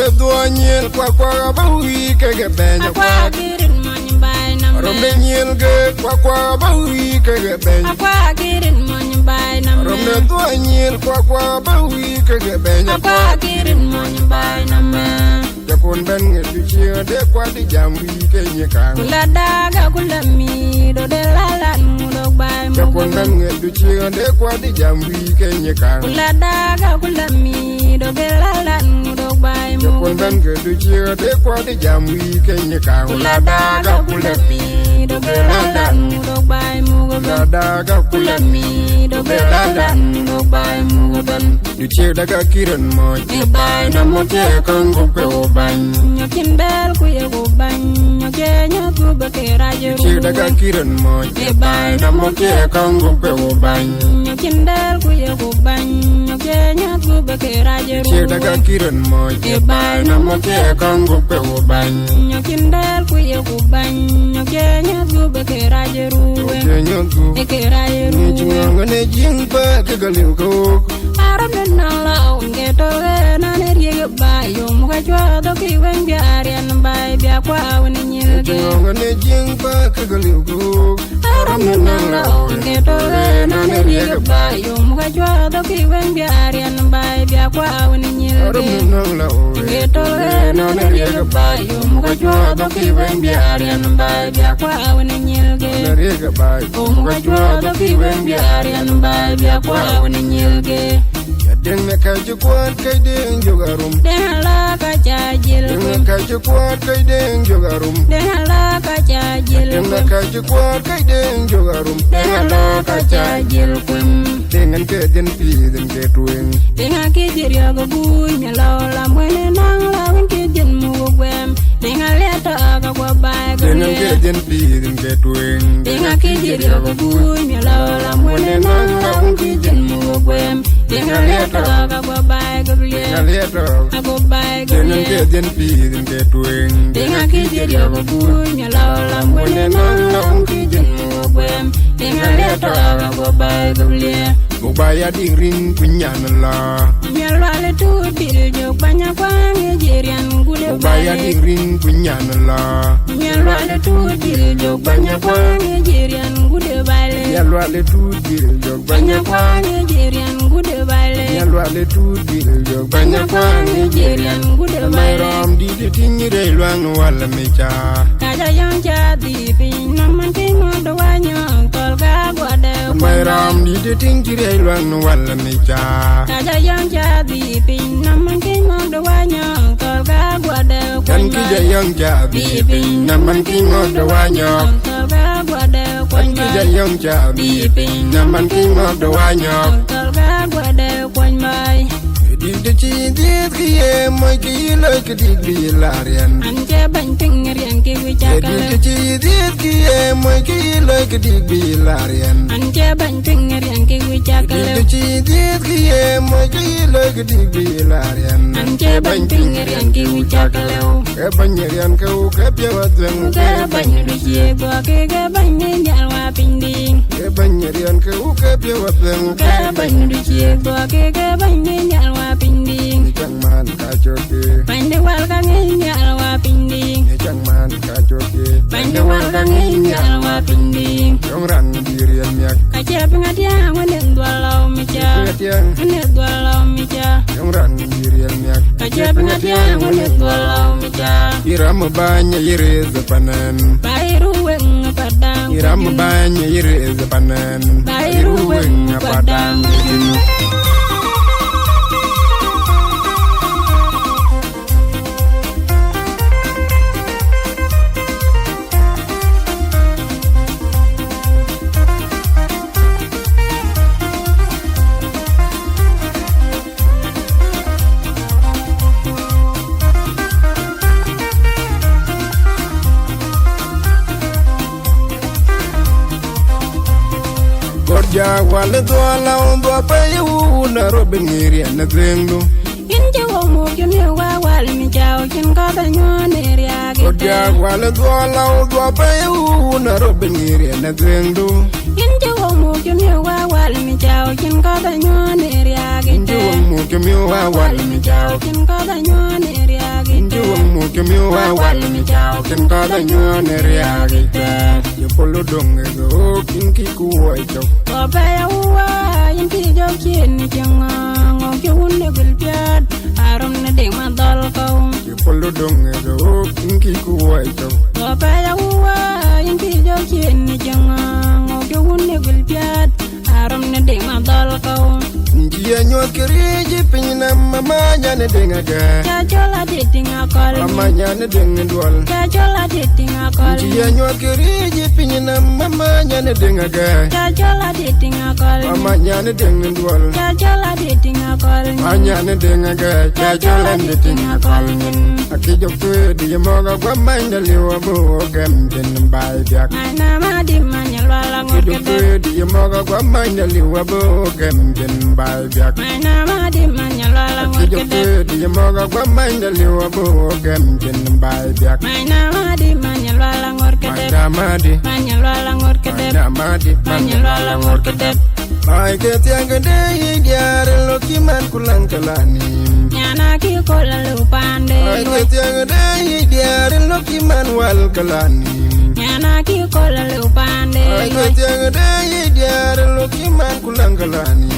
Romne duanyel kwa bawi kege benya Kwa girin monyi bay na me Romne nyel ge kwa bawi kege benya Kwa girin monyi bay na me Romne duanyel kwa bawi kege benya Kwa girin monyi bay na me Jakun ben ngetuchia de kwa di jambi kenye kang Kula daga kula mi do de lalan mudok bay Jakun ben ngetuchia de kwa di jambi kenye kang Kula daga kula mi do de lalan mudok bay Jakun ben ngetuchia de kwa di jambi kenye kang Kula daga kula mi do de lalan mudok bay La daga Kula mi do de lalan mudok bay mugodan Duche daga kiran mo E bay na mo Te kango pe obany Nyokin bel kuye go bany Nyoke nyoku beke raje Duche daga kiran mo E bay na mo Te kango pe obany Nyokin bel kuye go bany Nyoke nyoku beke raje Duche daga kiran mo E bay na mo Te kango pe obany Nyokin bel kuye go bany Nyoke nyoku beke raje ruwe Te nyoku Eke raje Ni ruwe chunga ne jingpa ke galil ko Aram den nala unge tole na neriye bay Yo muka chwa doki wengi arian bay Bia kwa wani nyilge Chunga ne jingpa ke galil ko Aram den nala unge tole na neriye bay Yo muka chwa doki wengi arian bay Bia kwa wani Aram nyilge nang la o Unge tole na neriye bay Yo muka chwa doki wengi arian bay Bia kwa wani nyilge Nariga bay Muka chwa doki wengi arian bay Bia kwa wani nyilge Deng me ka jukwat kay deng jogarum Denala ka chajil Deng me ka jukwat kay deng jogarum Denala ka chajil Deng me ka jukwat kay deng jogarum Denala ka chajil kum Dengan ke den pi den ke tueng Denga ki jirya go buy Nyalola mwene nang lawin ki jin mu gwem Denga leta aga kwa bay go Dengan ke liye den pi den ke tueng Denga ki jirya go buy Nyalola mwene nang lawin ki jin mu gwem Denga leta aga kwa bay go liye Ngaleto Ako bay go Dengan ke liye den pi den ke tueng Denga ki jirya go buy Nyalola mwene nang lawin ki jin mu gwem Denga leta aga kwa bay go liye Bubaya dirin kunyan la Nyalwale tu bil jok banyak wang jerian gude Bubaya balik dirin kunyan la Nyalwale tu bil jok banyak wang jerian gude balik Yalwa le tu dil jog Banyak wang jerian gude balik Yalwa le tu dil jog Banyak wang jerian gude May balik ram di de tingi re luang wala mecha Kaja yang jadi pin naman timo doanya tol ka guade May ram di de tingi re luang wala mecha Kaja yang jadi pin naman timo doanya tol ka guade Kan kija yang jadi pin naman kimo dawanya tol ka guade Kan kija yang jadi pin naman kimo dawanya tol ka guade kwan bay Di de chi dit kiye moy ki lo ki di bi larian Anje ban pingrian ki Di wichakale de chi dit kiye moy ki lo ki di bi larian Anje ban pingrian ki Di wichakale de chi dit kiye moy ki lo ki di bi larian Anje ban pingrian ki wichakale Ke banyerian ke u ke piawa zeng Ke banyu du chie gwa ke banyu nyalwa pinding Ke banyerian ke u ke piawa zeng Ke banyu du chie gwa ke banyu nyalwa pinding Jang man ka choke Pande wal ka nyalwa pinding Jang man ka choke Pande wal ka nyalwa pinding Jong ran dirian yak Kache pingatia ngenen dwalau micha Ngatiang Ngenen dwalau micha Jong ran dirian yak Kache pingatia ngenen dwalau micha Iram banya yire zapanan Bairu weng padang Iram banya yire zapanan Bairu weng padang Ja wale dwala ondo apayu na robin ngiri na zengdo Inje wo mo kyne wa wal mi jao kin ka da nyone riage Ja wale dwala ondo apayu na robin ngiri na zengdo Inje wo mo kyne wa wal mi jao kin ka da nyone riage Inje wo mo kyne wa wal mi jao kin ka da nyone riage kemiu wal mi chao ken ka da nyu ne ria gita yo polo dong go kin ki ku ai chok ko ba ya wa yin ki jo kin ni jang ngo ki un ne gul piat arom ne de ma dal ko yo polo dong go kin ki ku ai chok ko ba ya wa yin ki jo kin ni jang ngo ki un ne gul piat arom ne de ma dal ko Njia nyo kiriji pinyina mama nyane denga ga cha chola de tinga kol mama nyane denga dwal cha chola de tinga kol Njia nyo kiriji pinyina mama nyane denga ga cha chola de tinga kol mama nyane denga dwal cha chola de tinga kol mama nyane denga ga cha chola de tinga kol aki jokto di moga kwa manda liwa bo gam den bai dak mana ma di manyal wala ngor jokto di moga kwa manda liwa bo gam den bai dak mana ma di manyal wala ngor jokto di moga kwa manda liwa bo gam den bai dak mana ma di manyal wala ngor manda madi manyal wala ngor manda madi manyal wala ngor Ai ke tiang de diar lo ki man kulang kalani nyana ki ko la lu pande Ai ke tiang de diar lo ki man wal kalani nyana ki ko la lu pande Ai ke tiang de diar lo ki man kulang kalani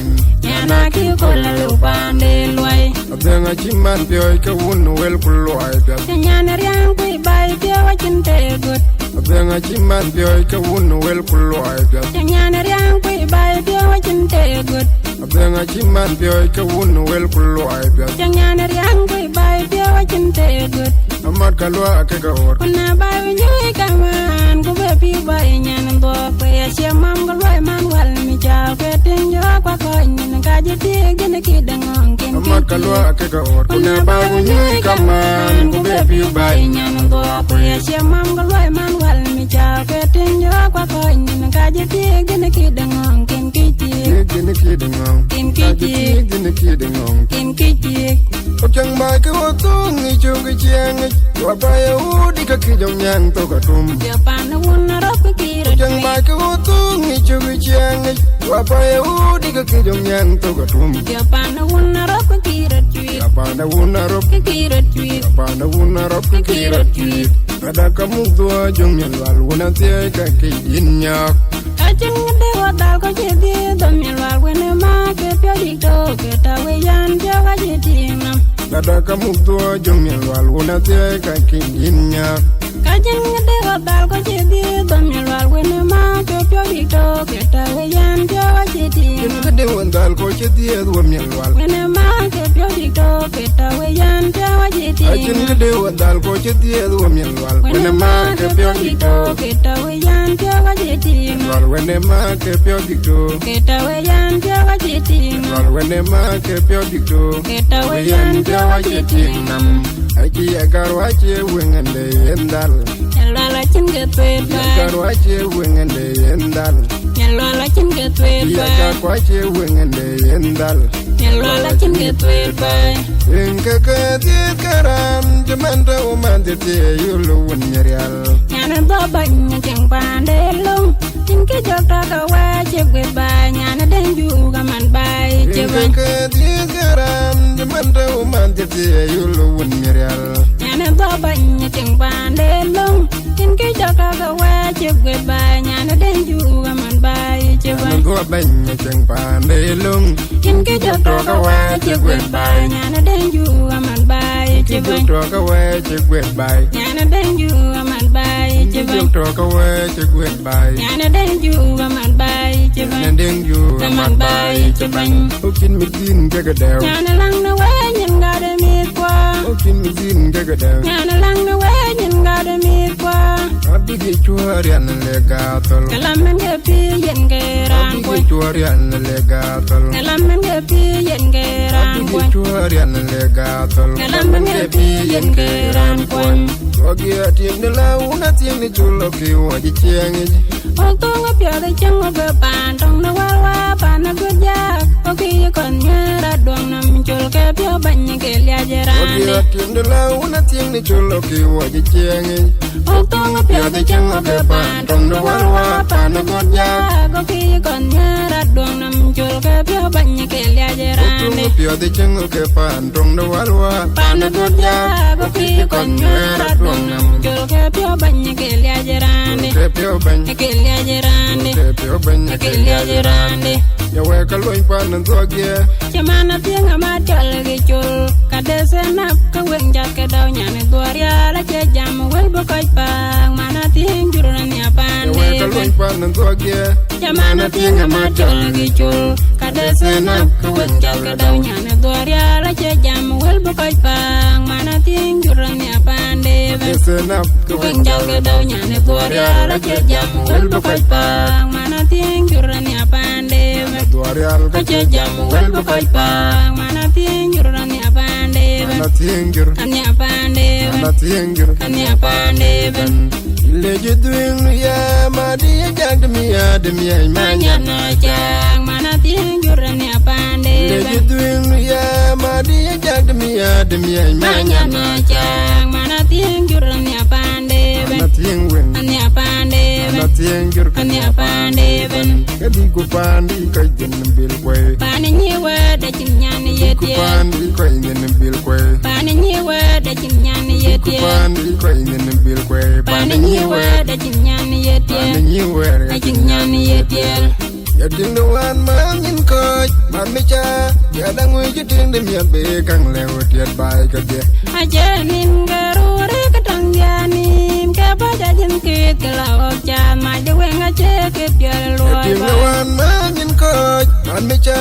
nyana ki ko la lu pande loy Abenga chiman pioy ka wun wel kullo ai pya nyana riang ku bai pia wa chinte gut Abenga chiman pioy ka wun wel kullo ai pya nyana riang ku bai pia wa chinte gut Abenga chiman pioy ka wun wel kullo ai pya nyana riang ku bai pia wa chinte gut Amat kalwa ke ka or kuna bai nyui kaman ku be pi bai nyana do pe sia mam gal bai man wal mi cha ke tin jo kwa ko nyin ka ji ti gene ki dangong ken Amat kalwa ke ka or kuna ba nyui kaman ku be pi bai nyana do pe sia mam gal bai man wal mi cha ke tin jo kwa ko nyin ka ji ti gene ki dangong ken ki ti gene ki dengong ken ki ti gene ki dengong ken ki ti Ochang mai ke wotung ni chung ke chiang wa ba ya u di ka ki jong nyang to ka tum yo pan won ro ki ro Ochang mai ke wotung ni chung ke chiang wa ba ya u di ka ki jong nyang to ka tum yo pan won ro ki ro twi ya pa na wuna rop ki ro twi ya pa na wuna rop ki ra ti kada ka mu do jong nyal wal wuna te ka ki yin nyak Kacang de wadal ko jadi domil wal wene ma ke pyo dik do ke ta we yan pyo ka jadi nam kada ka mu do jong nyal wal wuna te ka ki yin nyak Kacang de wadal ko jadi domil wal wene ma ke pyo dik do ke ta we yan pyo ka jadi kin nam ka de wandal ko che di do nyal wal wene ma ke pyo dik do ke ta we yan pyo ka jadi Ajin nam ka de wandal ko che di do nyal wal wene wuna ma ma ke ke pyo pyo dik dik do do ke ta we yan pyo ka jadi nam Wal wene ma ke pyo dik do ke ta we yan pyo ka jadi nam Wal wene ma ke pyo dik do ke ta we yan pyo ka jadi nam Aki agar wache wengende yendal Nyalwala chin ke tweet bai Agar wache wengende yendal Nyalwala chin ke tweet Aki bai agar wache wengende yendal Nyalwala chin ke tweet bai Inka ke tiet karam Jamanta umante te yulu wunyarial Nyana do banya jeng pande lung Chin ke jokta ka wache kwe bai Nyana denju kaman bai Inka ceban ke tiet karam Jamanta umante te yulu wunyarial Nyana do banya jeng pande lung Chin ke jokta ka wache kwe bai Nyana denju kaman bai ceban Nunggu banya jeng pandelung Chin ke jokta ka wache kwe bai Nyana denju kaman bai ceban Jukto ka wache gwet bay Nyana denju kaman bai ceban Jukto ka wache gwet bay Nyana denju kaman bai ceban Nandeng ju kaman bai ceban Ukin mitin kagadew Nyana lang na wenyen gade mit kwa Ukin mitin kagadew Nyana lang na wenyen gade mit kwa Abigi chuarian legatol Kalamen ke pi yen ke ran kwa Abigi chuarian legatol Kalamen ke pi yen ke ran Abigi kwa chuarian legatol Kalamen ke pi yen ke ran kwa Wagi atim de la una tim ni chulo ki waji chiangi Waktu ngapyo de chang ngobe pan Tong na walwa pan na gudyak Oki kon nyera doang nam chul ke pyo banya ke lia jeran rande tieng de la una tieng ni chulo ki wo ji chiengi Otong pio de chang ke pan tong do wa pan go ja go ki kon nya ra dong nam chul ke pio ban ke lia je rande pio de chang ke pan tong do wa pan go ja go ki kon nya ra dong nam chul ke pio ban ke lia je rande ke pio ban ke lia je rande ke pio ban ke lia je rande ya we ka loin pan ndo ge chamana tieng ama chal ge chul ka de se nap ka wen ja ke daw nya ne doria la che jam wel bo kai pa mana tieng juran ya pan ya we ka loin pan ndo ge chamana tieng ama chal ge chul ka de se nap ka wen ja ke daw nya ne doria la che jam wel bo kai pa mana tieng juran ya pan de se nap ka wen ja ke daw nya ne doria la che jam wel bo kai pa mana tieng juran ya pan de Duarial ka che jam wel bo kai pa mana tieng juran ya pan de na tiengir anya pande na tiengir anya pande ben leje duing ya madi ya jagmi ya demi ay manya no jang mana tienjur anya pande leje duing ya madi ya jagmi ya demi ay manya no jang mana tienjur anya pande ben na tiengwen anya pande na tiengir anya pande ben kadi ku pandi kay den bil koy pani nyiwa da chinyan ku yete pandi koy den bil koy pani nyiwa da chinyan ku yete pandi koy den bil koy pani nyiwa da chinyan yete pani nyiwa da chinyan yete ya ding the one man in coach man me cha ya dang we jiting dem ya be kang lew tiet bai ka de aja nin garure ka tang yanim ka ba ja jin ke la ja ma de wen a che ke pye lo ya ding the one man in coach man me cha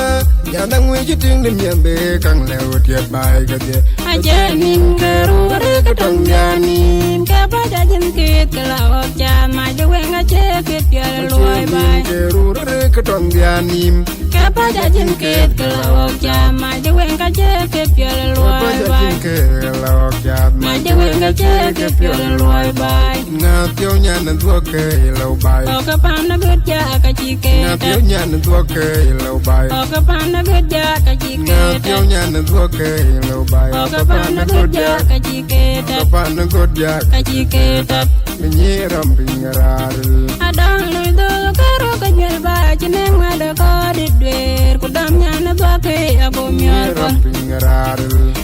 ya dang we jiting dem ya be kang lew tiet bai ka de aja nin garure ka tang yanim ka ba ja jin ke la ja ma de wen a che ke pye lo bai garure ka tang yanim ka ba ja jin ke la ja ma de wen ka che ke pye lo ba ja bai jing ke la ja ma de wen a che ke pye lo bai na tyo nya nan thua ke lo bai o ka pa na gut ja ka chi ke na tyo nya nan thua ke lo bai o ka pa na gut ja ka chi na ke tyo nya nan thua ke lo bai o ka pa na gut ja ka chi ke ka pa na god ja ka chi ke tat Menyi rampingarar adang lu do ka ro ka nyel ba chine ma da ka de dwer ku dam nya na ba ke ago myol ko rampingarar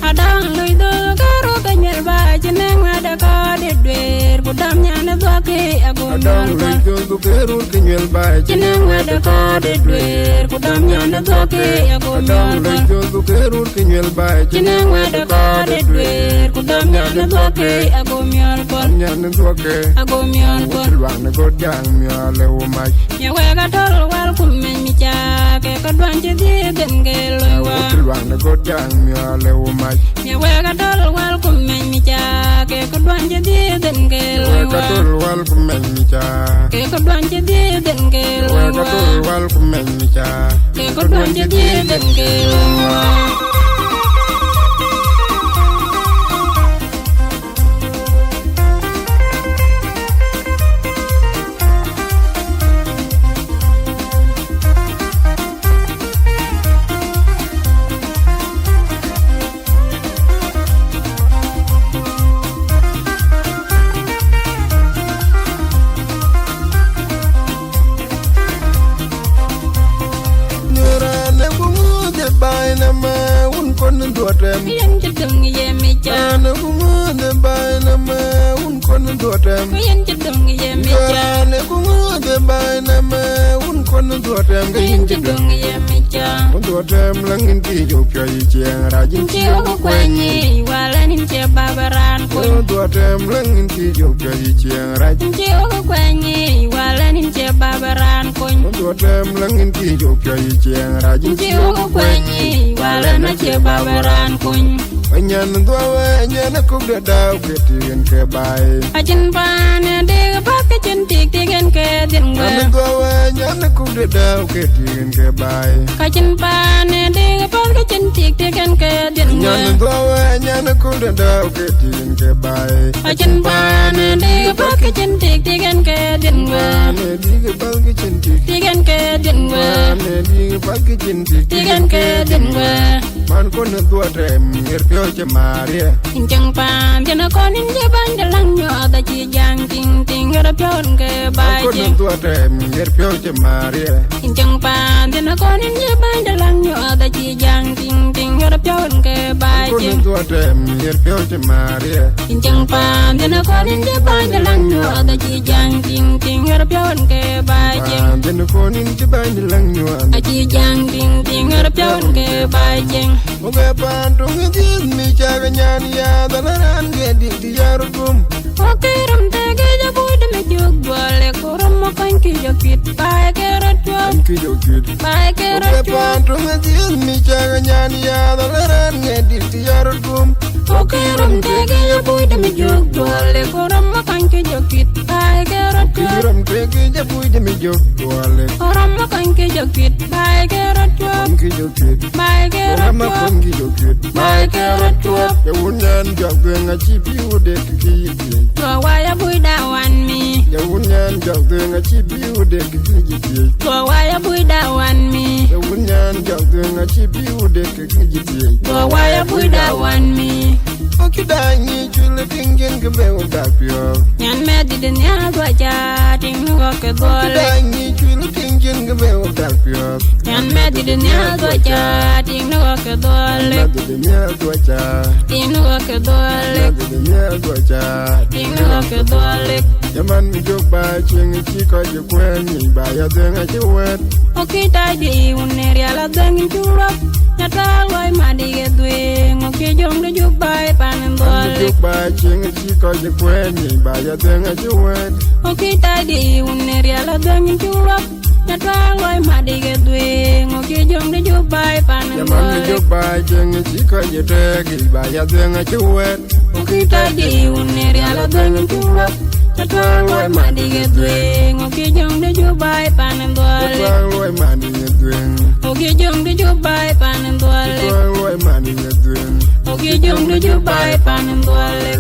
adang lu do ka ro ka nyel ba chine ma da ka de dwer ku dam nya na ba ke ago adang myol ko lu do kerul kinyel ba chine ma da ka de dwer ku dam nya na ba ke ago myol adang ko lu do kerul kinyel ba chine ma da ka de dwer ku dam nya na ba ke ago myol ko nya nan thua ke ago myol ko Tilwang na god jang myale wo mai ya we ga tol wal kum men mi cha ke ko dwan che di den ge lo wa Tilwang na god jang myale wo mai ya we ga tol wal kum men mi cha ke ko dwan che di den ge lo we ka wa tol wal ku men mi cha ke ko dwan che di den ge lo we ka wa tol wal ku men mi cha ke ko dwan che di den ge lo wa yen che dung ye mi cha na kungu de bai na ma un kon do tem yen che dung ye mi cha na kungu de bai na ma un kon do tem yen che dung ye mi cha un do tem lang in ti jo pyo yi chiang ra jin che o ko ni wala nin che babaran ko un do tem lang in ti jo pyo yi chiang ra jin che o ko ni wala nin che babaran ko un do tem lang in ti jo pyo yi chiang ra jin che o ko ni wala na che babaran ko Anyan do wa anyan ku de daw ke tin ke bai ajin ban de ba ke chin tik tigen ke din wa Anyan do wa anyan ku de daw ke tin ke bai ka chin ban de ba ke chin tik tigen ke din wa Anyan do wa anyan ku de daw ke tin ke bai ajin ban de ba ke chin tik tigen ke din wa ne diga balga cinti tigan ke dinwe ne diga balga cinti tigan ke dinwe man ko na duata ngir pyo che maria injang pam jana konin je bandalang nyo da chi jang ting ting ra pyon ke bai ko na jeng duata ngir pyo che maria injang pam jana konin je bandalang nyo da chi jang ting ting ra pyon ke bai ko na jeng duata ngir pyo che maria injang pam jana konin je bandalang nyo da chi jang ting ting ra pyon ke bai jeng den ko nin che bandalang nyo a chi jang ting ting ra pyon ke bai jeng oge panto ngi mi chaga nyan ya dalaran ge di yarum okiram tege ja bude me jug bole kuram mo kan ki jo kit bai ke ratwa ki jo kid bai ke oge ratwa panto ngi mi chaga nyan ya dalaran ge di yarum okiram tege ja bude me jug bole kuram mo kan ki jo kit bai ke ratwa kiram tege ja bude mi jo wale kuram mo kan ki jo kit bai ke ratwa ki jo kid bai ke Rama ratwa kongi jo kid bai ke ratwa ya wunyan jogwe nga chi piu de ki to waya buida wan mi ya wunyan jogwe nga chi piu de ki to waya buida wan mi ya wunyan jogwe nga chi piu de ki to waya buida wan mi okidanyi chule tingin ke be udak pio nyan me diden ya gwa ja ting go ke bole okidanyi chule tingin ke be udak pio nyan me diden ya gwa ja ting go ke bole nadu de nya tuacha ting go ke bole nadu de nya tuacha ting go ke bole yaman mi jog ba ching chi ko je kwen ni ba ya de nga chi wet okita di uneri ala dangin churap nyata wai madi ge dwe ngoke jong de jubai panen mi bole jog ba ching chi ko je kwen ni ba ya de nga chi wet okita di uneri ala dangin churap nyata wai madi ge dwe ngoke jong de jubai panen yaman mi bole jog ba ching chi ko je te gi ba ya de nga chi wet okita di uneri ala dangin churap nyata wai madi ge dwe ngoke jong de jubai panen bole Twang loy mani ngedwen oke jong de jubai panen bole Twang loy mani ngedwen oke jong de jubai panen bole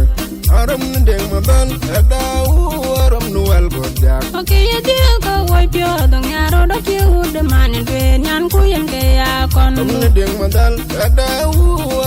Aram ndeng maban Adau aram nuwal godyak oke ya dia ko wai pyo dong yaro do ki ude manen dwe nyan ku yen ke ya kon Aram ndeng maban Adau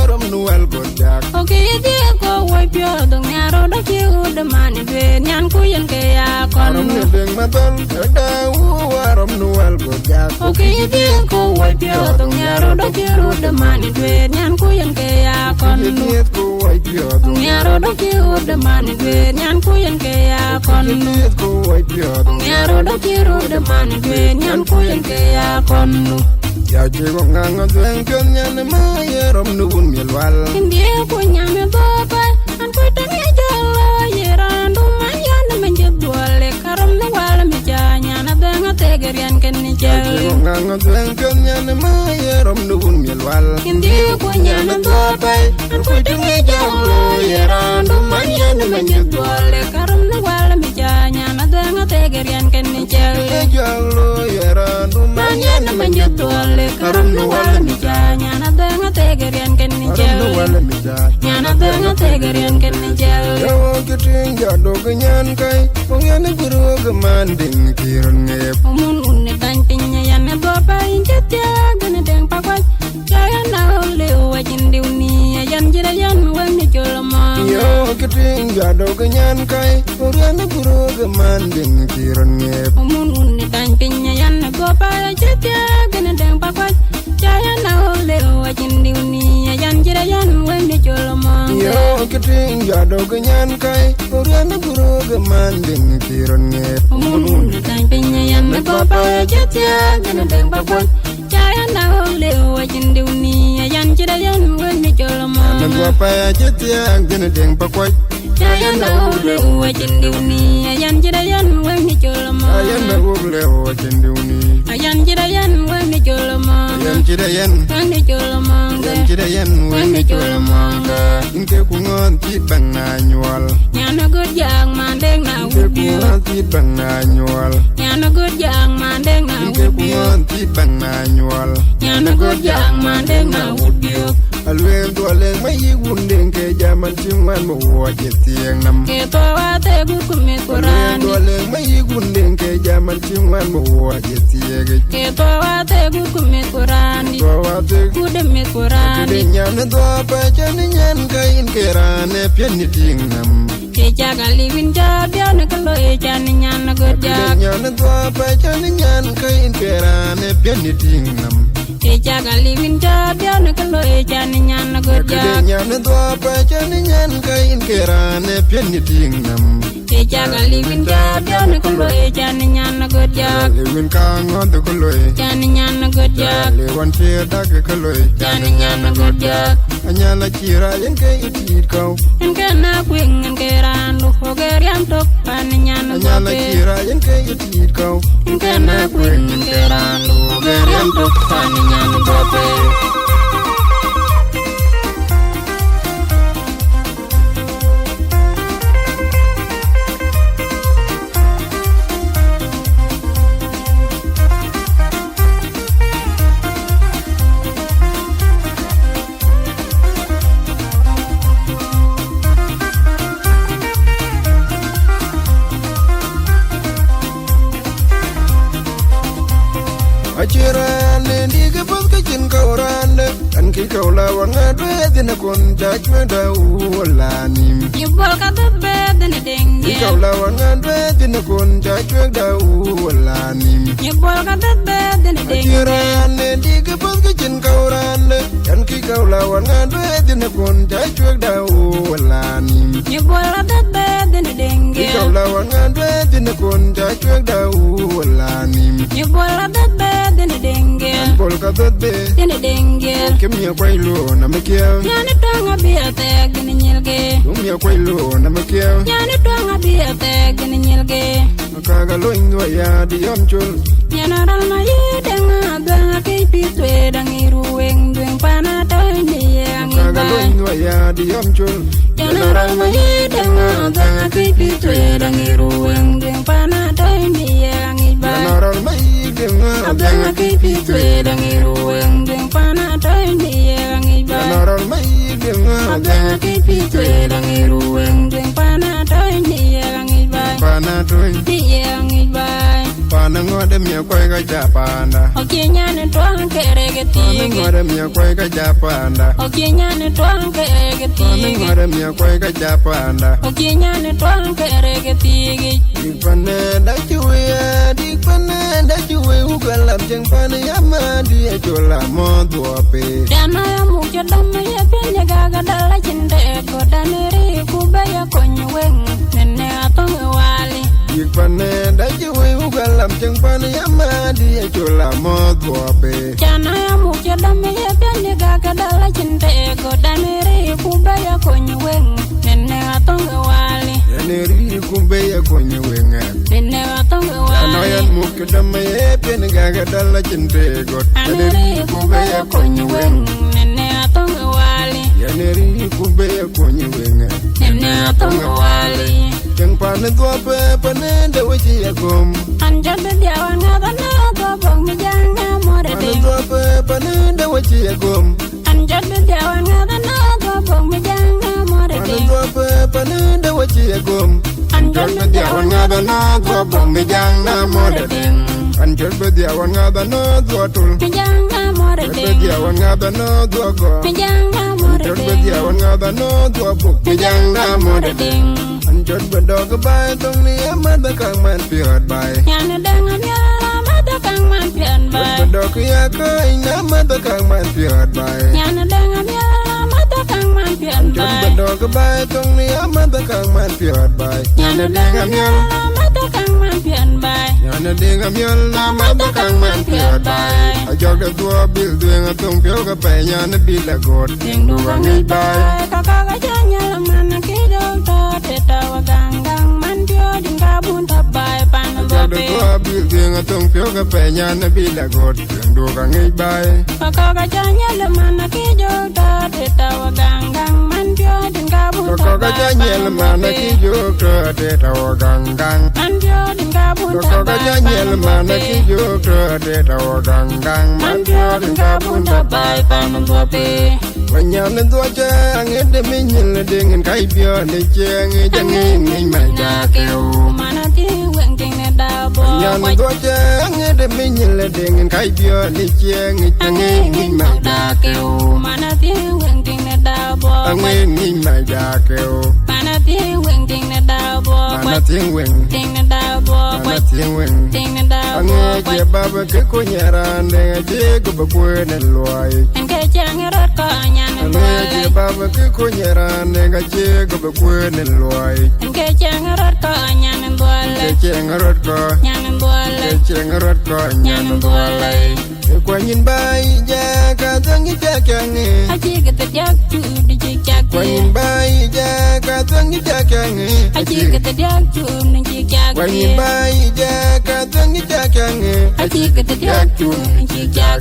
aram nuwal godyak oke ya dia ko wai pyo dong yaro do ki ude manen dwe nyan ku yen ke ya kon Aram ndeng maban Adau aram nuwal godyak oke ya dia ko wai pyo dong yaro do ki ude manen dwe nyan ku yen ke ya kon Yediet ko wai piyot yaro do ki ude manen dwe nyan ku yen ke ya kon Yediet ko wai piyot yaro do ki ude manen dwe nyan ku yen ke ya kon Ya chigo nganga dwen kyon nyane ma yerom nugun milwal Hindi ko nyame baba an ko tani jalo yerandu mayana menjebole karam na wala mi janya na benga tegerian ken ni Ya jale chigo nganga dwen kyon nyane ma yerom nugun milwal Hindi ko nyame baba an ko tani jalo yerandu mayana menjebole karam na wala mi janya na benga tegerian ken ni jale Jalo yerandu Mayana menjebole karam na wala mi janya na benga tegerian ken ni Aram jale nuwal mijay Nyana benga tegerian ken ni jale Yawo kiting jado ganyan kay Pangyan guru gamanding kiron ngep Umun unne tantinya yanne bapa injet ya gana deng pakwat Jaya na ole wajin diuni yan jira yan wani joloma Yawo kiting jado ganyan kay Pangyan guru gamanding kiron ngep Umun unne tantinya yanne bapa injet ya gana deng pakwat Jaya na ole wajin diuni yan jira yan wani joloma Yawo kiting jado ganyan kay Pangyan guru gamanding kiron ngep Umun unne tantinya yanne bapa injet ya gana deng pakwat Jaya na ole wajin diuni yan jira yan wani joloma Nagwa pa ya jetia gana deng pakwaj Ayan na ule wajin diuni ayan jira yan wani joloma Ayan na uble o chendiuni ayan jira yan wani joloma Ayan chirayan wani joloma Ayan chirayan wani cholamanga Inke kungon tibang na nyual nyana good yang mandeng na Inke udyo kungon tibang na nyual nyana good yang mandeng na Inke udyo kungon tibang na nyual nyana good yang mandeng na udyo Alwen tualeng mayi gundeng ke jam jaman chingwan mo wo jetieng nam ke to wa te gur kumit kurani do le mai gundeng ke jaman chingwan mo wo jetieng ke to wa te gur kumit kurani do wa te gude mit kurani de nyan do pa chen nyan kain kerane pian ni ting nam ke jaga liwin jabya ne kalo e jan nyan na god de jak nyan do pa chen nyan kain kerane pian ni ting nam ke jaga liwin jabya ne kalo e jan nyan na god de jak nyan do pa chen nyan kain kerane pian ni ting nam ke jaga liwin jabya ne kalo e jan nyan na god jak le win ka ngon de koloi jan nyan na god jak le wan che da ke koloi jan nyan na god jak anyala chira yen ke itit kau en ke na kwing en ke randu ho ke riam tok pan nyan na anyala god chira yen ke itit kau en ke na kwing en ke randu ho ke riam tok pan nyan na god achirane ndige pas ke chin kaurane an ki kaula wanga dwe dina kon jachwe da ulanim Yubol ka the bed and ki denge. kaula wanga dwe dina kon jachwe da ulanim Yubol ka the bed and denge. achirane ndige pas ke chin kaurane an ki kaula wanga dwe dina kon jachwe da ulanim Yubol ka the bed and ki denge. kaula wanga dwe dina kon jachwe da ulanim Yubol ka the bed and denge. pol ka dbe And denge. kemia kwailo na mekia Yani tonga bi atek ni nyilge. Dumia kwailo na mekia Yani tonga bi atek ni nyilge. kaga loinwa ya diamchul Yana ral ma yedenga danga ki pitwe dangiru weng dueng pana toy ni yang kaga ibai. loinwa ya diamchul Yana ral ma yedenga danga ki pitwe dangiru weng dueng pana toy ni yang ibai. naral mai denga Abanga kipitwe dangiru weng dueng pana toy ni yang ibai. naral mai denga Abanga kipitwe dangiru weng dueng pana toy ni yang ibai. pana toy Ni yang ibai. pana ngode mia kwai ga japanda Okinyane twang kerege pana tigi. ngode mia kwai ga japanda Okinyane twang kerege pana tigi. ngode mia kwai ga japanda Okinyane twang kerege tigi. dikpane da chuwe ugalam jeng pana yamadi achola modwope Dana ya mukya dama ya penye gaga dala chinde ko daneri kubaya konyo weng nene atong wali. dikpane da chuwe ugalam jeng pana yamadi achola modwope Dana ya mukya dama ya penye gaga dala chinde ko daneri kubaya konyo weng nene atong wali. yaneri kumbe ya konye wenga Nene atong anoyan wali. mukdama pen gaga dala chinte got Aneri kubaya konyo weng nene atong wali. yaneri kumbe ya konye wenga Nene atong wali. jeng pana dwope pane da wachi ya kom Anjad diawan ngana to bong mi janga more pana ding. dwope pane da wachi ya kom Anjad diawan ngana to bong mi janga more pana ding. dwope pane da wachi ya kom Anjad diawan ngada na dwo bom mi jang na mode ding anjol be diawan ngada na dwo tul mi janga more be ding. diawan ngada na dwo go Mi janga more anjol be ding. diawan ngada na dwo buk mi jang na mode ding Ding. anjol be dog bai tong ni amada kang man piot bai Yana dengan yala mata kang man pian be bai. dog ya ka ina amada kang man piot bai Yana dengan yala mata kang man pian anjol be bai. dog bai tong ni amada kang man piot bai Yana dengan yala mata kang man pian bai. yana dingam yol na amada kang man piot bai ajol de dwo bil dueng atong pio ka pe yana bila got Ding dugang ibai. Kakak gajahnya lemana kidol to teta wagang man pio ding kabun tabai panas ajol de babe. dwo bil dueng atong pio ka pe yana bila got du ka ngai bai Kakak gajahnya lemana kidol to teta wagang man pio ding kabun ko tabai ka janyel mana ki jok to te taw gang gang man pio ding kabun ko ka janyel mana ki jok to te taw gang gang man pio ding kabun tabai panas babe. Wanyan do jang de min le ding kai pio le cheng jang ni mai da kêu mana ti wen ting na da bo Wanyan do jang de min le ding kai pio le cheng jang ni mai da kêu mana ti wen ting na da bo ni mai da kêu mana ti wen ting na da bo Mana ting wen ting na da bo Mana ting wen ting na da bo Ange je baba ke ko nyaran de je go ba ko ne loy en ke chang rot ko nyan Ange je baba ke ko nyaran de je go ba ko ne loy en ke chang rot ko nyan Ke cheng rot ko nyan Ke cheng rot ko nyan bolai Ko nyin bai ja ka tang ja kyang a chi ke te yak chu di chi chak Ko nyin bai ja ka tang ja kyang a chi ke te yak chu ni chi chak Ko nyin bai ja ka tang ja kyang a chi ke te yak chu ni chi chak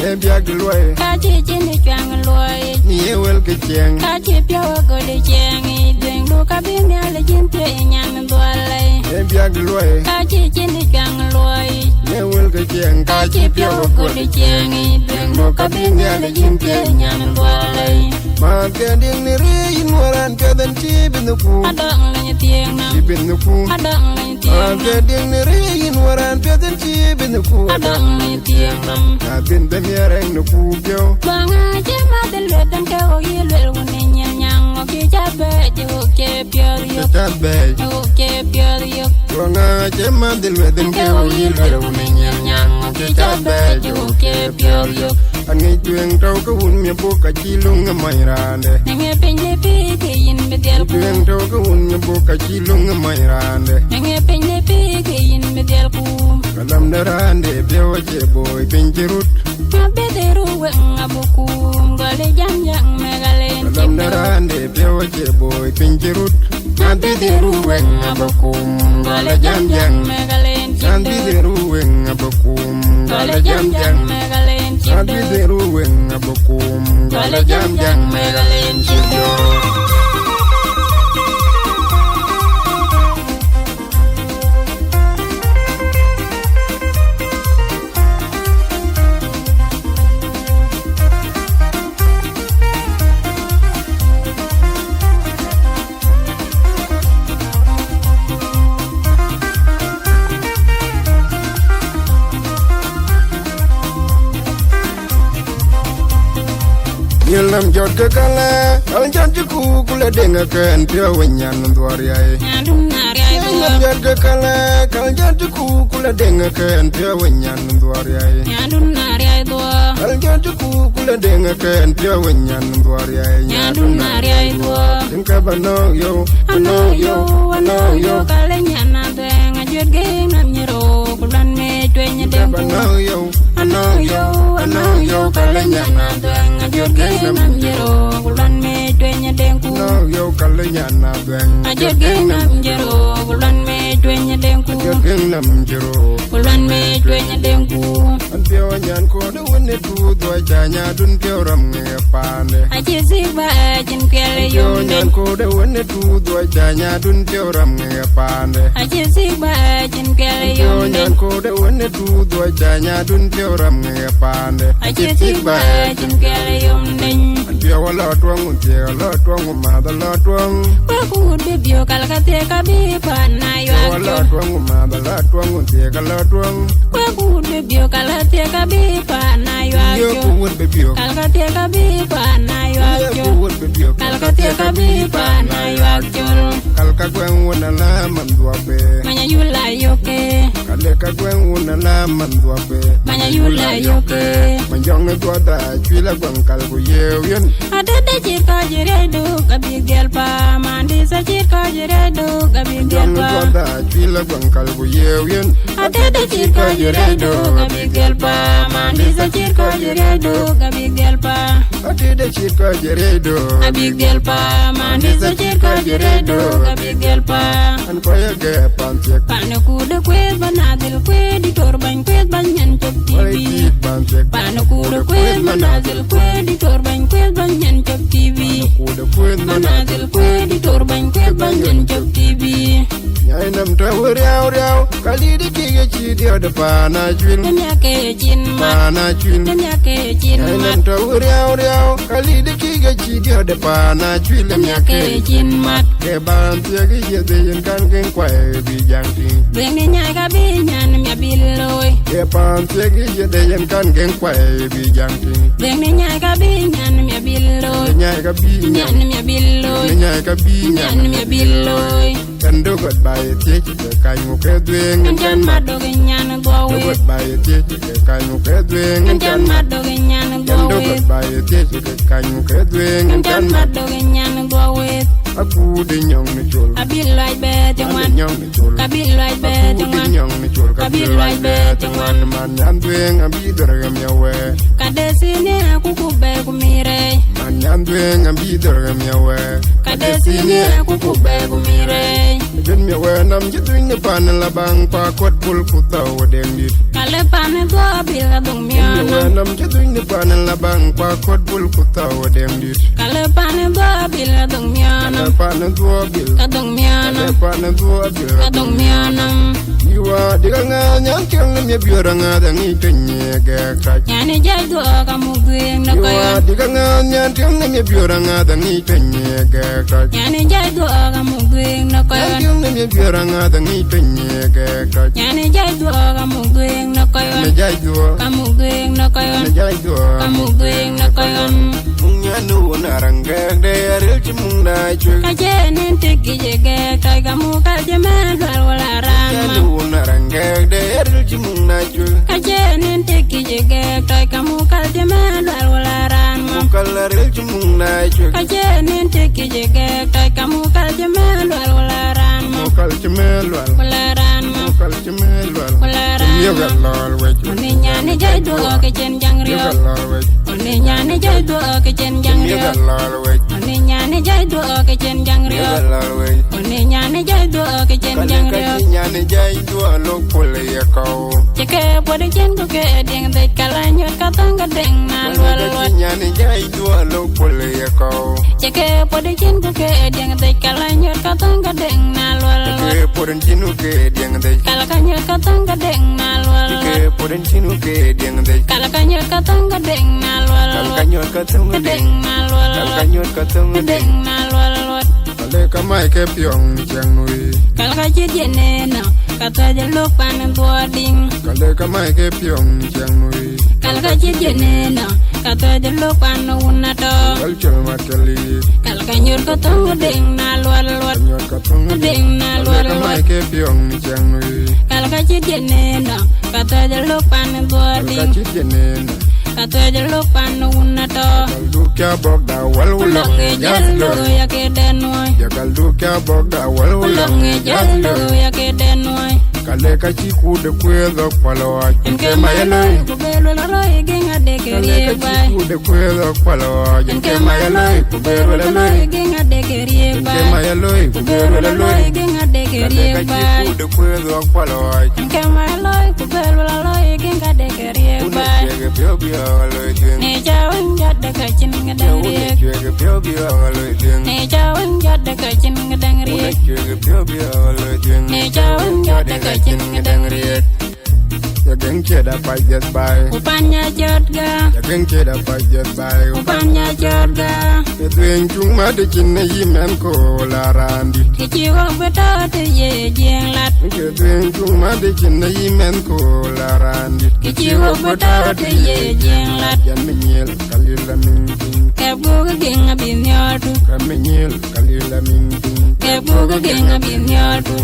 E bia loy ka chi chi ni chang loy Ni wel ke cheng ka chi pyo go de chang i deng lu ka bi nya le jin te nyan bolai E bia loy ka chi chi ni chang loy Ne wel ke cheng ka chi pyo go de chang i deng lu ka bi nya le jin te nyan bolai Ma ke ding ni ri in waran ke den chi bin ku adang le nya tieng nam Chi bin ku adang le nya Ma tieng ke ding ni ri in waran ke den chi bin ku adang le nya tieng nam Na bin ben yereng no ku pyo banga je ma de le dan ke o ye le wo ne nya nyang o ki cha be je o ke pyo yo Ta be o ke pyo yo Ko nga je ma dil we den ke o yil we ro ne nyang o ke ta be je o ke pyo yo An ngi tueng tau ka un mi bu ka chi lung mai rande ne nge pe ne pe ke yin be del ku Tueng tau ka un mi bu ka chi lung mai rande ne nge pe ne pe ke yin be del ku Kalam da rande pyo che boy pin chi rut ma be de ru we ngabu ku ngale jam yang me galen Kalam da rande pyo che boy pin chi rut ma be de ru we ngabu ngale jam yang me galen Nan bi de ruweng abakum ngale jam yang me galen Nan bi de ruweng abakum ngale jam yang me galen Yelam jot ke kala al jot ku kula denga kan pyo wenyan ndwari ai adum na rai Yelam jot ke kala kal jot ku kula denga kan pyo wenyan ndwari ai adum na rai do Al jot ku kula denga kan pyo wenyan ndwari ai adum na rai do Tinka bano yo ano yo kale nyana de ngajut ge nam nyero kulan me twenya dem Bano yo ano yo kale nyana de ngajut ge nam nyero kulan me twenya dem ku No yo kala nyana beng ngajut ge nam nyero kulan me twenya dem ku Jot gen nam jiro kulan me twenya dem ku An pyo nyan ko de wone tu do janya dun pyo ram nge pande aje si ba jin kele Pyo yo nyan ko de wone tu do janya dun pyo ram nge pande aje si ba jin kele yo Pyo nyan ko de wone tu do janya dun pyo ram nge pande aje si ba jin kele yo den An pyo wala twang un tie la twang ma da la twang kwa ku de bio kalkate ka bi pa na yo Wala twang ma da la twang un tie ka la twang kwa ku de bio kalkate ka bi pa na yo Yo ku won be pyo kalkate ka bi pa na yo Yo ku won be pyo kalkate ka bi pa na yo Kal ka gwen wona la man dwa be manya yula yo ke Kale ka gwen wona la man dwa be manya yula yo ke Manjong dwa da chwila gwen kal ku yew yen ada de jir ka jire do ka bi gel pa mandi sa jir ka jire do ka bi gel Manjong pa dwa da chwila gwen kal ku yew yen ada de jir ka jire do ka bi gel pa mandi sa jir ka jire do ka bi gel pa Ati de chir ka jere do Abigel pa mandi sa jir ka jire do Abigel pa An ko ya ge pan chek Paano kuda kwet banadil kwet di torban kwet banyan chok Oi TV ti pan chek Paano kuda kwet banadil kwet di torban kwet banyan chok TV Ku de kwen mana Banadil kwet di torban kwet banyan chok TV Nyai nam ta riau riau kali di kiga chi dia de pana chwil Nya ke chin mat pana chwil Nya ke chin Nyai mat nam ta riau riau kali di kiga chi dia de pana chwil Nya ke chin mat ke ban tia gi ye de yen kan ken kwai bi jang ti Beng ni nyai ka bi nyan mya biloi ke pan tia gi ye de yen kan ken kwai bi jang ti Beng ni nyai ka bi nyan mya biloi nyai ka bi Nyan mya biloi nyai ka bi Nyan mya biloi kan do got bai tie chi ke kai mu ke dwen Njan mat do ge nyan go do we got bai tie chi ke kai mu ke dwen Njan mat do ge nyan go kan do we got bai tie chi ke kai mu ke dwen Njan mat do ge nyan go we aku de nyong ni chul Abil lai be jangwan nyong ni chul Kabil lai be aku de jangwan nyong ni chul Kabil lai be jangwan man nyan dwen abi dorgam yawe Kade sini aku kube kumire man nyan dwen abi dorgam yawe Kade sini aku kube kumire den mi we nam ji dwen ni pan la bang pa kot bul ku taw den dit Kale pane do bil dung we miana nam ji dwen ni pan la bang pa kot bul ku taw den dit Kale pane do bil dung miana pan do bil Kadung miana pan do bil Kadung miana Iwa diga nga nyan kyang mi biora nga da ngi tenye ga ka Yani jai do kamu gweng na Iwa koyo diga nga nyan kyang mi biora nga da ngi tenye ga ka Yani jai do kamu gweng na koyo Kyang mi biora nga da ngi tenye ga ka Yani jai do kamu gweng na koyo Me jai do Kamu gweng na koyo me jai do Kamu gweng na koyo mung nya nu na ranga de ril chi mung na chu Kaje nin tiki jege kai kamu kaje medwal wala nya rama nu na ranga de ril chi mung na chu Kaje nin tiki jege kai kamu kaje medwal wala rama kal ril chi mung na chu Kaje nin tiki jege kai kamu kaje medwal wala rama kal chi melwal wala rama kal chi melwal wala yo rama ga lol we chu Oni nyani jai do ke chen jang yo rio ga lol we Oni nyani jai do ke chen jang yo rio ga lol we Oni nyani jai do ke chen jang yo rio ga lol we Oni nyani jai do ke chen kal jang ka rio chi nyane jai do lo pole ya ko Cheke pode chen ko ke ding de kala nyot ka tanga ding na lwal kal ka lwal chi nyane jai do lo pole ya ko Cheke pode chen ko ke ding de kala nyot ka tanga ding na lwal lwal ke poden chinu ke diang de Kala ka nyot ka tanga ding na lwal ke lwal poden chinu ke diang de Kala ka nyot ka tanga ding na lwal kal lwal ka nyot ka tung de Ding na lwal kal ka lwal nyot ka tung de Ding na lwal lwal kal ka mai ke pyong chang nui Kala ka chit ye ne na Kata je luk pan tuwa ding kal ka mai ke pyong chang nui Kala ka chit ye ne na Kata je luk pan una to kal chul ma kali Kala ka nyot ka tanga ding na lwal lwal nyot ka tung de Ding na kal lwal ka lwal mai ke pyong chang nui Kala ka chit ye ne na Kata je luk pan tuwa kal ka ding chit je ne na Kata je luk pan una to kal du kya bok da wal wulang Ulong e jas jallo lo ya ke denoy ya kal du kya bok da wal wulang Ulong e jas jallo lo ya ke denoy kale ka chi ku de kwe do palo Enke mayaloy kubelo la roy genga de ke kale ka rie chi bay ku de kwe do palo Enke enke mayaloy mayaloy ku kubelo la roy genga de ke rie enke bay mayaloy ku Kubelo la roy genga de ke kale rie ka chi bay ku de kwe do palo Enke mayaloy kubelo la roy genga de ke rie una bay chege pyo pyo lo jeng Ne jawin jadda ka chin nga dang una rie chege pyo pyo lo jeng Ne jawin jadda ka chin nga dang una rie chege pyo pyo lo jeng Ne jawin jadda ka chin nga dang rie ya geng che da pa jet bai Upanya jodga ya geng che da pa jet bai Upanya jodga ya tuen chung ma de chin na yimen ko la randi Kichiwo beto te ye jeng lat ya tuen chung ma de chin na yimen ko la randi Kichiwo beto te ye jeng lat yan me nyel kalila min ting Kebuga genga bin yotu ka me nyel kalila min ting Kebuga genga bin yotu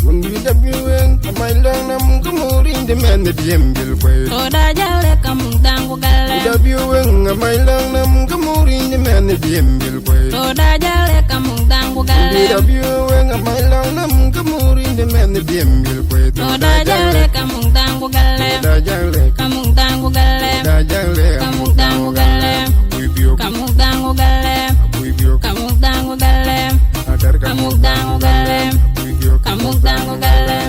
undi da biwen amai lang nam ko muri de men de bil kwe Toda jale kamung dangu galle da biwen amai lang nam ko muri de men de bil kwe Toda jale kamung dangu da galle biwen amai lang nam ko muri de men de bil kwe Toda jale kamung dangu galle da jale Kamung dangu galle da jale Kamung dangu galle bui bio Kamung dangu galle bui bio Kamung dangu galle adar Kamung dangu galle bui bio Kamung dangu galle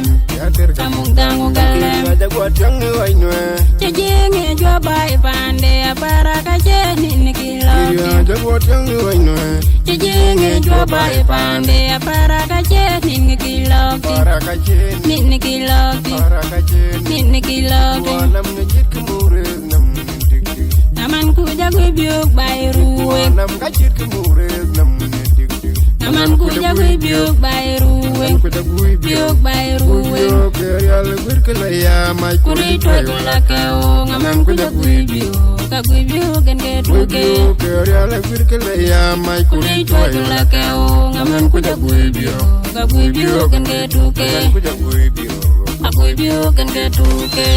adar Kamung dangu galle da kwat yang ai nwe Chejenge jwa bai pande apara kache nini kiloti ya da kwat yang ai nwe Chejenge jwa bai pande apara kache nini kiloti log Para kachin Mit niki log Para kachin Mit niki log Wanam ngajit kemurez nam dikdik Naman ku jagoy biok bay ruwe Wanam ngajit kemurez nam dikdik Naman ku jagoy biok bay ruwe Ku jagoy Biok bay ruwe Biok yal birkala ya mai Kuri toy la keo Naman ku jagoy biok Kagoy biok gen ke tuke Biok yal birkala ya mai Kuri toy la keo Naman ku jagoy biok Kagoy biok gen ke tuke Ku jagoy biok Kagoy biok gen ke tuke